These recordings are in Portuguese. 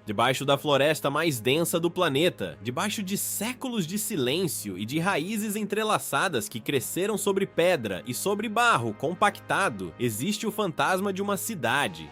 debaixo da floresta mais densa do planeta, debaixo de séculos de silêncio e de raízes entrelaçadas que cresceram sobre pedra e sobre barro compactado, existe o fantasma de uma cidade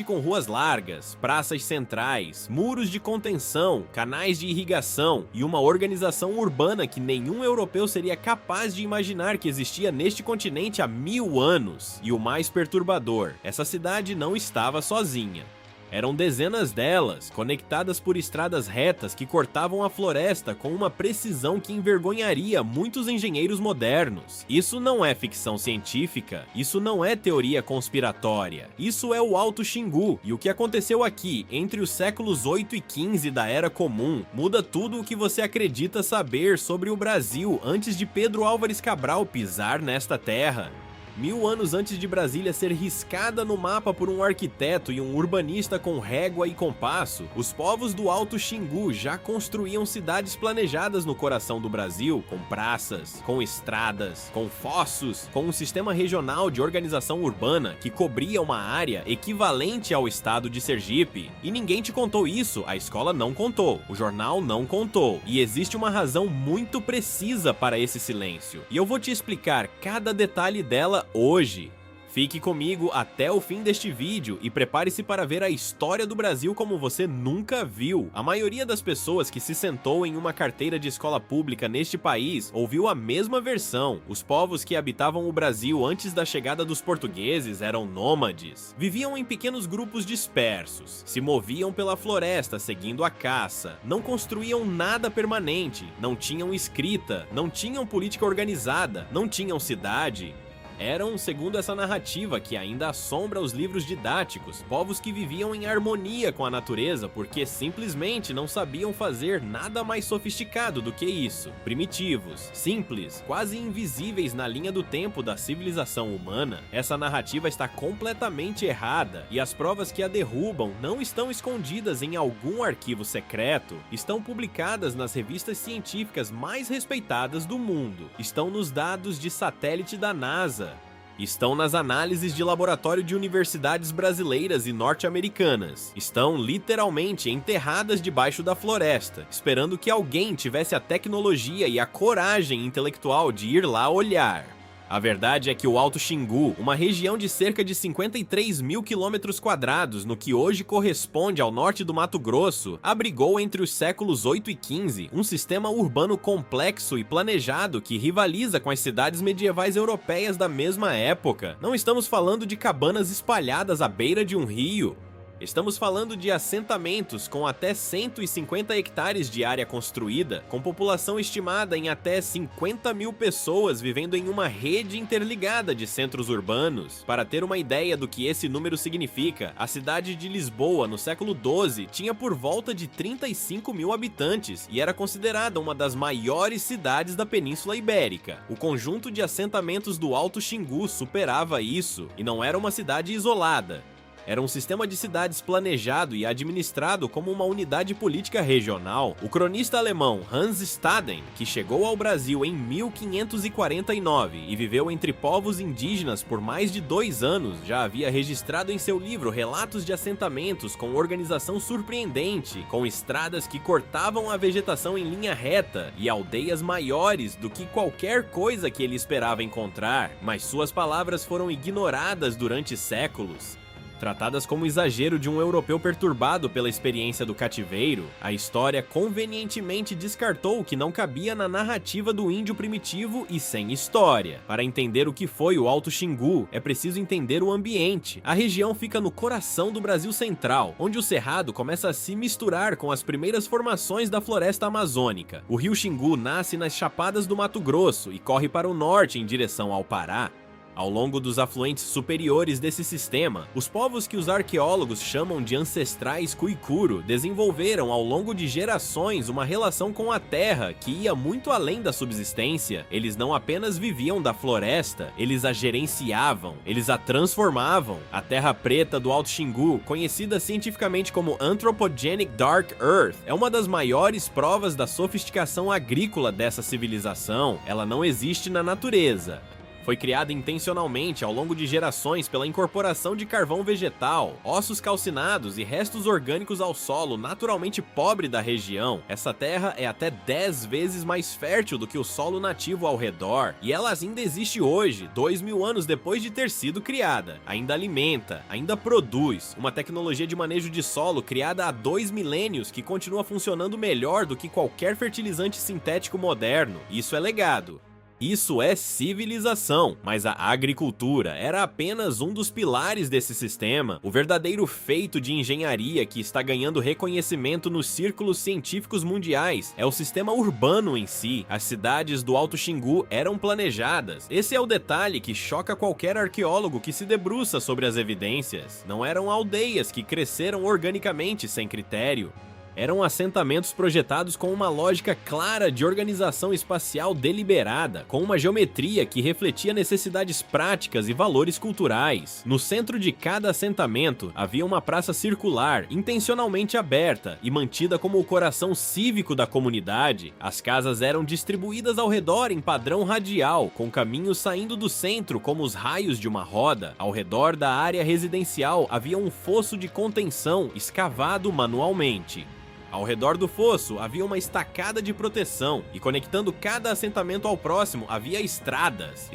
com ruas largas, praças centrais, muros de contenção, canais de irrigação e uma organização urbana que nenhum europeu seria capaz de imaginar que existia neste continente há 1000 anos. E o mais perturbador, essa cidade não estava sozinha. Eram dezenas delas, conectadas por estradas retas que cortavam a floresta com uma precisão que envergonharia muitos engenheiros modernos. Isso não é ficção científica, isso não é teoria conspiratória, isso é o Alto Xingu, e o que aconteceu aqui entre os séculos 8 e 15 da Era Comum muda tudo o que você acredita saber sobre o Brasil antes de Pedro Álvares Cabral pisar nesta terra. 1000 anos antes de Brasília ser riscada no mapa por um arquiteto e um urbanista com régua e compasso, os povos do Alto Xingu já construíam cidades planejadas no coração do Brasil, com praças, com estradas, com fossos, com um sistema regional de organização urbana que cobria uma área equivalente ao estado de Sergipe. E ninguém te contou isso, a escola não contou, o jornal não contou, e existe uma razão muito precisa para esse silêncio. E eu vou te explicar cada detalhe dela hoje. Fique comigo até o fim deste vídeo e prepare-se para ver a história do Brasil como você nunca viu. A maioria das pessoas que se sentou em uma carteira de escola pública neste país ouviu a mesma versão. Os povos que habitavam o Brasil antes da chegada dos portugueses eram nômades. Viviam em pequenos grupos dispersos, se moviam pela floresta seguindo a caça, não construíam nada permanente, não tinham escrita, não tinham política organizada, não tinham cidade. Eram, segundo essa narrativa que ainda assombra os livros didáticos, povos que viviam em harmonia com a natureza porque simplesmente não sabiam fazer nada mais sofisticado do que isso. Primitivos, simples, quase invisíveis na linha do tempo da civilização humana. Essa narrativa está completamente errada e as provas que a derrubam não estão escondidas em algum arquivo secreto, estão publicadas nas revistas científicas mais respeitadas do mundo, estão nos dados de satélite da NASA, estão nas análises de laboratório de universidades brasileiras e norte-americanas. Estão literalmente enterradas debaixo da floresta, esperando que alguém tivesse a tecnologia e a coragem intelectual de ir lá olhar. A verdade é que o Alto Xingu, uma região de cerca de 53 mil quilômetros quadrados, no que hoje corresponde ao norte do Mato Grosso, abrigou entre os séculos 8 e 15 um sistema urbano complexo e planejado que rivaliza com as cidades medievais europeias da mesma época. Não estamos falando de cabanas espalhadas à beira de um rio. Estamos falando de assentamentos com até 150 hectares de área construída, com população estimada em até 50 mil pessoas vivendo em uma rede interligada de centros urbanos. Para ter uma ideia do que esse número significa, a cidade de Lisboa, no século XII, tinha por volta de 35 mil habitantes e era considerada uma das maiores cidades da Península Ibérica. O conjunto de assentamentos do Alto Xingu superava isso, e não era uma cidade isolada. Era um sistema de cidades planejado e administrado como uma unidade política regional. O cronista alemão Hans Staden, que chegou ao Brasil em 1549 e viveu entre povos indígenas por mais de 2 anos, já havia registrado em seu livro relatos de assentamentos com organização surpreendente, com estradas que cortavam a vegetação em linha reta e aldeias maiores do que qualquer coisa que ele esperava encontrar, mas suas palavras foram ignoradas durante séculos. Tratadas como exagero de um europeu perturbado pela experiência do cativeiro, a história convenientemente descartou o que não cabia na narrativa do índio primitivo e sem história. Para entender o que foi o Alto Xingu, é preciso entender o ambiente. A região fica no coração do Brasil Central, onde o cerrado começa a se misturar com as primeiras formações da floresta amazônica. O rio Xingu nasce nas chapadas do Mato Grosso e corre para o norte em direção ao Pará. Ao longo dos afluentes superiores desse sistema, os povos que os arqueólogos chamam de ancestrais Kuikuro desenvolveram ao longo de gerações uma relação com a terra que ia muito além da subsistência. Eles não apenas viviam da floresta, eles a gerenciavam, eles a transformavam. A terra preta do Alto Xingu, conhecida cientificamente como Anthropogenic Dark Earth, é uma das maiores provas da sofisticação agrícola dessa civilização. Ela não existe na natureza. Foi criada intencionalmente ao longo de gerações pela incorporação de carvão vegetal, ossos calcinados e restos orgânicos ao solo naturalmente pobre da região. Essa terra é até 10 vezes mais fértil do que o solo nativo ao redor, e ela ainda existe hoje, 2000 anos depois de ter sido criada. Ainda alimenta, ainda produz, uma tecnologia de manejo de solo criada há 2 milênios que continua funcionando melhor do que qualquer fertilizante sintético moderno. Isso é legado. Isso é civilização, mas a agricultura era apenas um dos pilares desse sistema, o verdadeiro feito de engenharia que está ganhando reconhecimento nos círculos científicos mundiais. É o sistema urbano em si. As cidades do Alto Xingu eram planejadas. Esse é o detalhe que choca qualquer arqueólogo que se debruça sobre as evidências. Não eram aldeias que cresceram organicamente sem critério. Eram assentamentos projetados com uma lógica clara de organização espacial deliberada, com uma geometria que refletia necessidades práticas e valores culturais. No centro de cada assentamento havia uma praça circular, intencionalmente aberta e mantida como o coração cívico da comunidade. As casas eram distribuídas ao redor em padrão radial, com caminhos saindo do centro como os raios de uma roda. Ao redor da área residencial havia um fosso de contenção escavado manualmente. Ao redor do fosso havia uma estacada de proteção, e conectando cada assentamento ao próximo havia estradas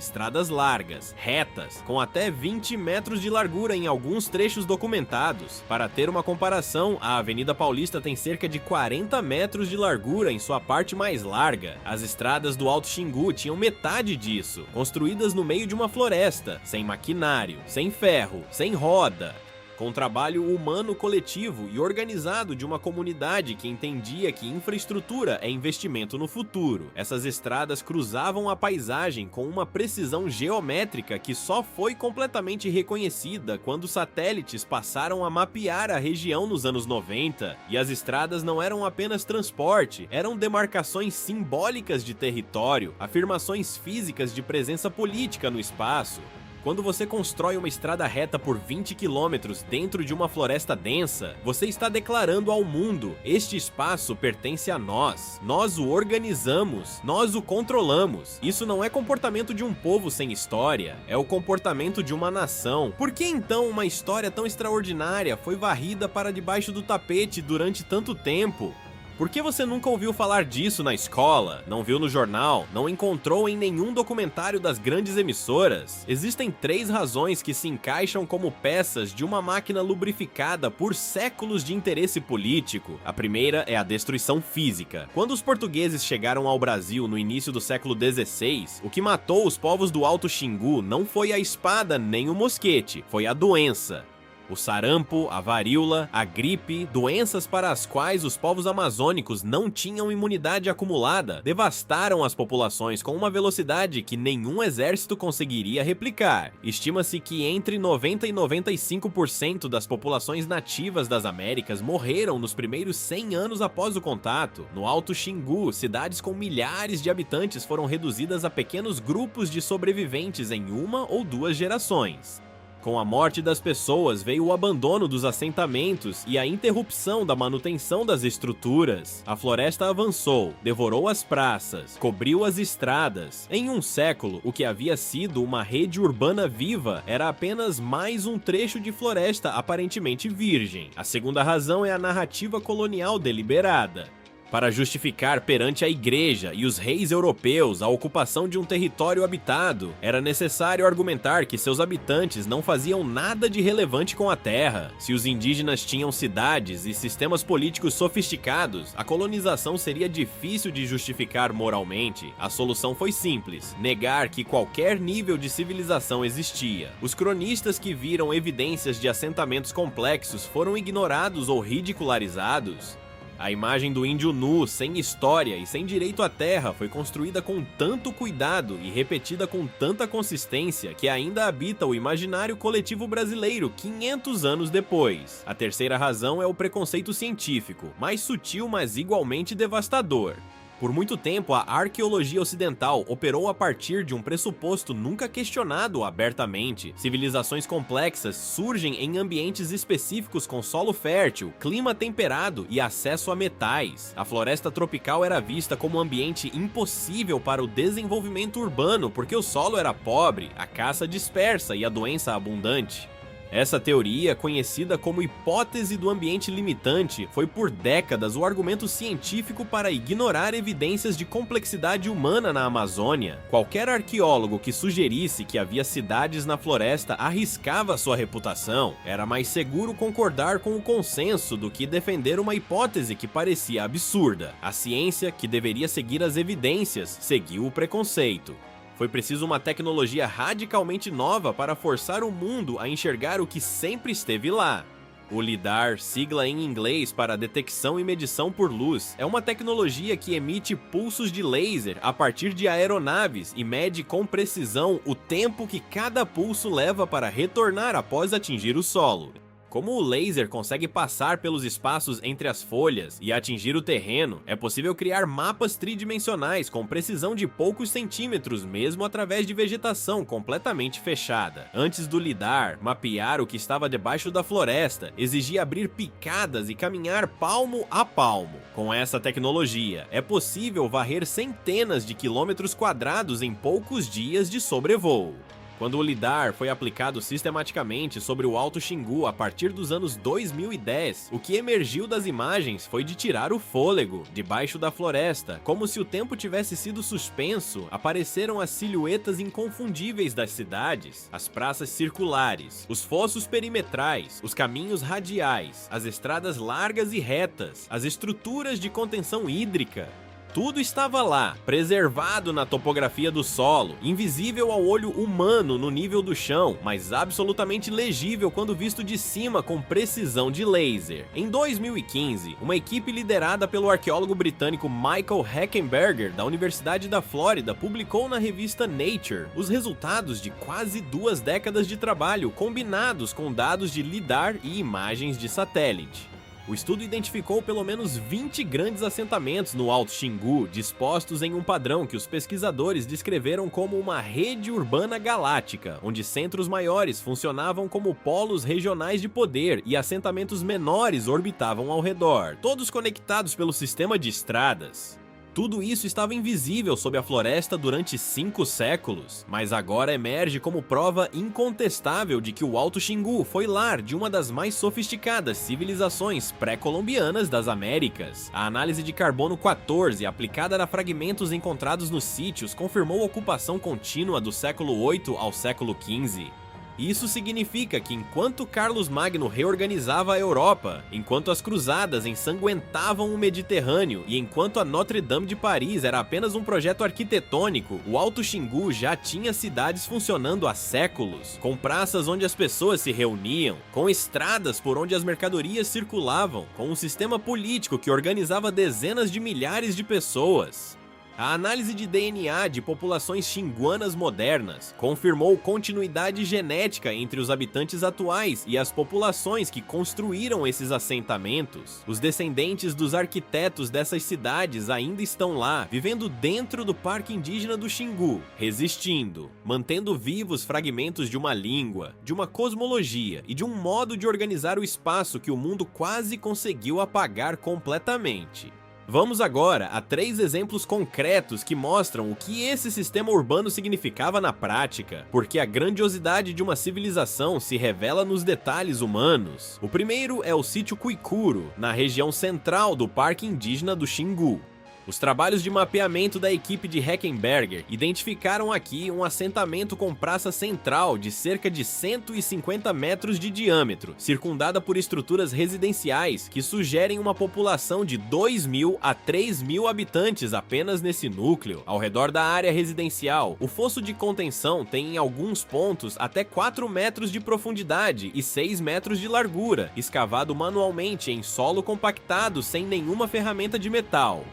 largas, retas, com até 20 metros de largura em alguns trechos documentados. Para ter uma comparação, a Avenida Paulista tem cerca de 40 metros de largura em sua parte mais larga. As estradas do Alto Xingu tinham metade disso, construídas no meio de uma floresta, sem maquinário, sem ferro, sem roda. Com o trabalho humano coletivo e organizado de uma comunidade que entendia que infraestrutura é investimento no futuro. Essas estradas cruzavam a paisagem com uma precisão geométrica que só foi completamente reconhecida quando satélites passaram a mapear a região nos anos 90. E as estradas não eram apenas transporte, eram demarcações simbólicas de território, afirmações físicas de presença política no espaço. Quando você constrói uma estrada reta por 20 quilômetros dentro de uma floresta densa, você está declarando ao mundo: este espaço pertence a nós. Nós o organizamos, nós o controlamos. Isso não é comportamento de um povo sem história, é o comportamento de uma nação. Por que então uma história tão extraordinária foi varrida para debaixo do tapete durante tanto tempo? Por que você nunca ouviu falar disso na escola, não viu no jornal, não encontrou em nenhum documentário das grandes emissoras? Existem 3 razões que se encaixam como peças de uma máquina lubrificada por séculos de interesse político. A primeira é a destruição física. Quando os portugueses chegaram ao Brasil no início do século XVI, o que matou os povos do Alto Xingu não foi a espada nem o mosquete, foi a doença. O sarampo, a varíola, a gripe, doenças para as quais os povos amazônicos não tinham imunidade acumulada, devastaram as populações com uma velocidade que nenhum exército conseguiria replicar. Estima-se que entre 90 e 95% das populações nativas das Américas morreram nos primeiros 100 anos após o contato. No Alto Xingu, cidades com milhares de habitantes foram reduzidas a pequenos grupos de sobreviventes em 1 ou 2 gerações. Com a morte das pessoas veio o abandono dos assentamentos e a interrupção da manutenção das estruturas. A floresta avançou, devorou as praças, cobriu as estradas. Em um século, o que havia sido uma rede urbana viva era apenas mais um trecho de floresta aparentemente virgem. A segunda razão é a narrativa colonial deliberada. Para justificar perante a igreja e os reis europeus a ocupação de um território habitado, era necessário argumentar que seus habitantes não faziam nada de relevante com a terra. Se os indígenas tinham cidades e sistemas políticos sofisticados, a colonização seria difícil de justificar moralmente. A solução foi simples: negar que qualquer nível de civilização existia. Os cronistas que viram evidências de assentamentos complexos foram ignorados ou ridicularizados. A imagem do índio nu, sem história e sem direito à terra foi construída com tanto cuidado e repetida com tanta consistência que ainda habita o imaginário coletivo brasileiro 500 anos depois. A terceira razão é o preconceito científico, mais sutil mas igualmente devastador. Por muito tempo, a arqueologia ocidental operou a partir de um pressuposto nunca questionado abertamente. Civilizações complexas surgem em ambientes específicos com solo fértil, clima temperado e acesso a metais. A floresta tropical era vista como um ambiente impossível para o desenvolvimento urbano porque o solo era pobre, a caça dispersa e a doença abundante. Essa teoria, conhecida como hipótese do ambiente limitante, foi por décadas o argumento científico para ignorar evidências de complexidade humana na Amazônia. Qualquer arqueólogo que sugerisse que havia cidades na floresta arriscava sua reputação. Era mais seguro concordar com o consenso do que defender uma hipótese que parecia absurda. A ciência, que deveria seguir as evidências, seguiu o preconceito. Foi preciso uma tecnologia radicalmente nova para forçar o mundo a enxergar o que sempre esteve lá. O LIDAR, sigla em inglês para detecção e medição por luz, é uma tecnologia que emite pulsos de laser a partir de aeronaves e mede com precisão o tempo que cada pulso leva para retornar após atingir o solo. Como o laser consegue passar pelos espaços entre as folhas e atingir o terreno, é possível criar mapas tridimensionais com precisão de poucos centímetros, mesmo através de vegetação completamente fechada. Antes do LIDAR, mapear o que estava debaixo da floresta exigia abrir picadas e caminhar palmo a palmo. Com essa tecnologia, é possível varrer centenas de quilômetros quadrados em poucos dias de sobrevoo. Quando o LIDAR foi aplicado sistematicamente sobre o Alto Xingu a partir dos anos 2010, o que emergiu das imagens foi de tirar o fôlego. Debaixo da floresta, como se o tempo tivesse sido suspenso, apareceram as silhuetas inconfundíveis das cidades, as praças circulares, os fossos perimetrais, os caminhos radiais, as estradas largas e retas, as estruturas de contenção hídrica. Tudo estava lá, preservado na topografia do solo, invisível ao olho humano no nível do chão, mas absolutamente legível quando visto de cima com precisão de laser. Em 2015, uma equipe liderada pelo arqueólogo britânico Michael Heckenberger, da Universidade da Flórida, publicou na revista Nature os resultados de quase 2 décadas de trabalho combinados com dados de LIDAR e imagens de satélite. O estudo identificou pelo menos 20 grandes assentamentos no Alto Xingu, dispostos em um padrão que os pesquisadores descreveram como uma rede urbana galáctica, onde centros maiores funcionavam como polos regionais de poder e assentamentos menores orbitavam ao redor, todos conectados pelo sistema de estradas. Tudo isso estava invisível sob a floresta durante 5 séculos, mas agora emerge como prova incontestável de que o Alto Xingu foi lar de uma das mais sofisticadas civilizações pré-colombianas das Américas. A análise de carbono 14 aplicada a fragmentos encontrados nos sítios confirmou a ocupação contínua do século 8 ao século 15. Isso significa que enquanto Carlos Magno reorganizava a Europa, enquanto as cruzadas ensanguentavam o Mediterrâneo e enquanto a Notre-Dame de Paris era apenas um projeto arquitetônico, o Alto Xingu já tinha cidades funcionando há séculos, com praças onde as pessoas se reuniam, com estradas por onde as mercadorias circulavam, com um sistema político que organizava dezenas de milhares de pessoas. A análise de DNA de populações xinguanas modernas confirmou continuidade genética entre os habitantes atuais e as populações que construíram esses assentamentos. Os descendentes dos arquitetos dessas cidades ainda estão lá, vivendo dentro do Parque Indígena do Xingu, resistindo, mantendo vivos fragmentos de uma língua, de uma cosmologia e de um modo de organizar o espaço que o mundo quase conseguiu apagar completamente. Vamos agora a 3 exemplos concretos que mostram o que esse sistema urbano significava na prática, porque a grandiosidade de uma civilização se revela nos detalhes humanos. O primeiro é o sítio Cuicuro, na região central do Parque Indígena do Xingu. Os trabalhos de mapeamento da equipe de Heckenberger identificaram aqui um assentamento com praça central de cerca de 150 metros de diâmetro, circundada por estruturas residenciais que sugerem uma população de 2.000 a 3.000 habitantes apenas nesse núcleo. Ao redor da área residencial, o fosso de contenção tem em alguns pontos até 4 metros de profundidade e 6 metros de largura, escavado manualmente em solo compactado sem nenhuma ferramenta de metal.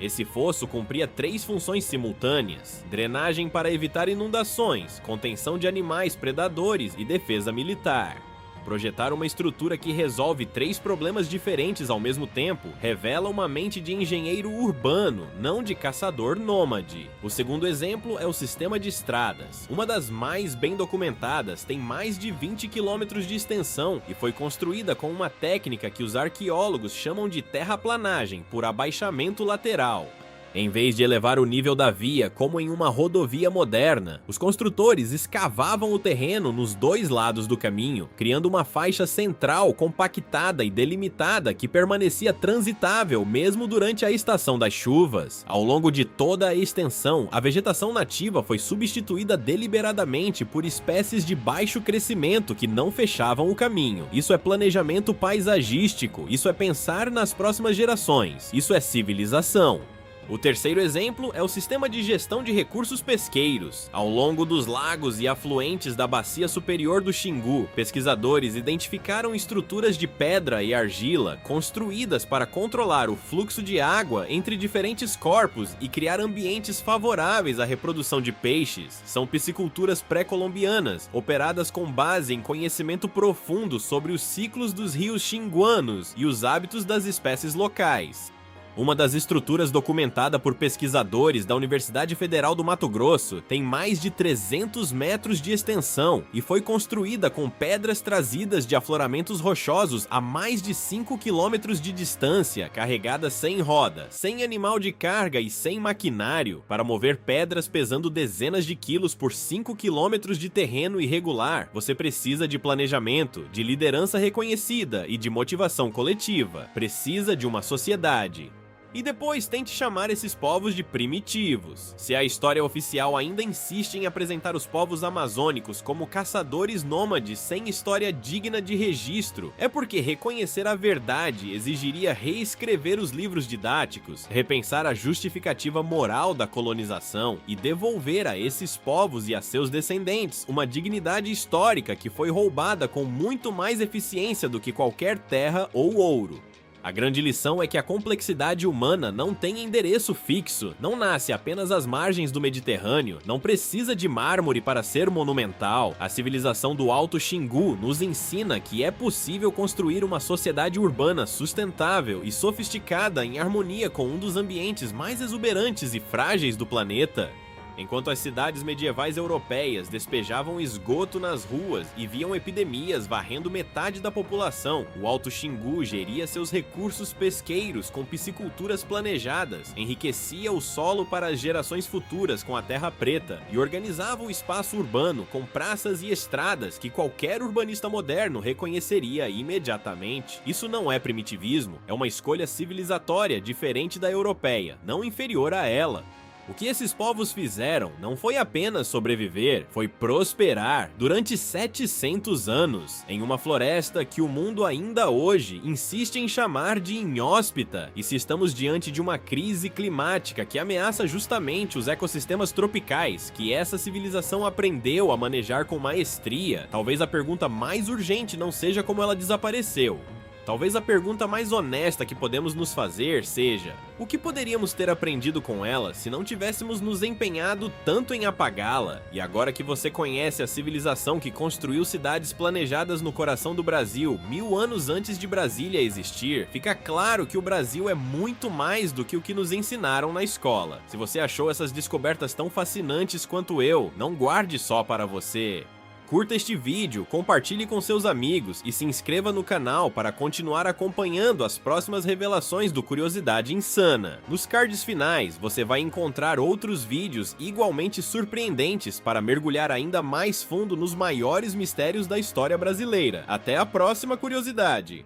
Esse fosso cumpria 3 funções simultâneas: drenagem para evitar inundações, contenção de animais predadores e defesa militar. Projetar uma estrutura que resolve 3 problemas diferentes ao mesmo tempo revela uma mente de engenheiro urbano, não de caçador nômade. O segundo exemplo é o sistema de estradas. Uma das mais bem documentadas tem mais de 20 quilômetros de extensão e foi construída com uma técnica que os arqueólogos chamam de terraplanagem por abaixamento lateral. Em vez de elevar o nível da via como em uma rodovia moderna, os construtores escavavam o terreno nos 2 lados do caminho, criando uma faixa central compactada e delimitada que permanecia transitável mesmo durante a estação das chuvas. Ao longo de toda a extensão, a vegetação nativa foi substituída deliberadamente por espécies de baixo crescimento que não fechavam o caminho. Isso é planejamento paisagístico, isso é pensar nas próximas gerações, isso é civilização. O terceiro exemplo é o sistema de gestão de recursos pesqueiros. Ao longo dos lagos e afluentes da bacia superior do Xingu, pesquisadores identificaram estruturas de pedra e argila construídas para controlar o fluxo de água entre diferentes corpos e criar ambientes favoráveis à reprodução de peixes. São pisciculturas pré-colombianas, operadas com base em conhecimento profundo sobre os ciclos dos rios xinguanos e os hábitos das espécies locais. Uma das estruturas documentada por pesquisadores da Universidade Federal do Mato Grosso tem mais de 300 metros de extensão e foi construída com pedras trazidas de afloramentos rochosos a mais de 5 quilômetros de distância, carregadas sem roda, sem animal de carga e sem maquinário, para mover pedras pesando dezenas de quilos por 5 quilômetros de terreno irregular. Você precisa de planejamento, de liderança reconhecida e de motivação coletiva. Precisa de uma sociedade. E depois tente chamar esses povos de primitivos. Se a história oficial ainda insiste em apresentar os povos amazônicos como caçadores nômades sem história digna de registro, é porque reconhecer a verdade exigiria reescrever os livros didáticos, repensar a justificativa moral da colonização e devolver a esses povos e a seus descendentes uma dignidade histórica que foi roubada com muito mais eficiência do que qualquer terra ou ouro. A grande lição é que a complexidade humana não tem endereço fixo, não nasce apenas às margens do Mediterrâneo, não precisa de mármore para ser monumental. A civilização do Alto Xingu nos ensina que é possível construir uma sociedade urbana sustentável e sofisticada em harmonia com um dos ambientes mais exuberantes e frágeis do planeta. Enquanto as cidades medievais europeias despejavam esgoto nas ruas e viam epidemias varrendo metade da população, o Alto Xingu geria seus recursos pesqueiros com pisciculturas planejadas, enriquecia o solo para as gerações futuras com a terra preta e organizava o espaço urbano com praças e estradas que qualquer urbanista moderno reconheceria imediatamente. Isso não é primitivismo, é uma escolha civilizatória diferente da europeia, não inferior a ela. O que esses povos fizeram não foi apenas sobreviver, foi prosperar durante 700 anos, em uma floresta que o mundo ainda hoje insiste em chamar de inóspita. E se estamos diante de uma crise climática que ameaça justamente os ecossistemas tropicais, que essa civilização aprendeu a manejar com maestria, talvez a pergunta mais urgente não seja como ela desapareceu. Talvez a pergunta mais honesta que podemos nos fazer seja: o que poderíamos ter aprendido com ela se não tivéssemos nos empenhado tanto em apagá-la? E agora que você conhece a civilização que construiu cidades planejadas no coração do Brasil 1000 anos antes de Brasília existir, fica claro que o Brasil é muito mais do que o que nos ensinaram na escola. Se você achou essas descobertas tão fascinantes quanto eu, não guarde só para você. Curta este vídeo, compartilhe com seus amigos e se inscreva no canal para continuar acompanhando as próximas revelações do Curiosidade Insana. Nos cards finais, você vai encontrar outros vídeos igualmente surpreendentes para mergulhar ainda mais fundo nos maiores mistérios da história brasileira. Até a próxima curiosidade!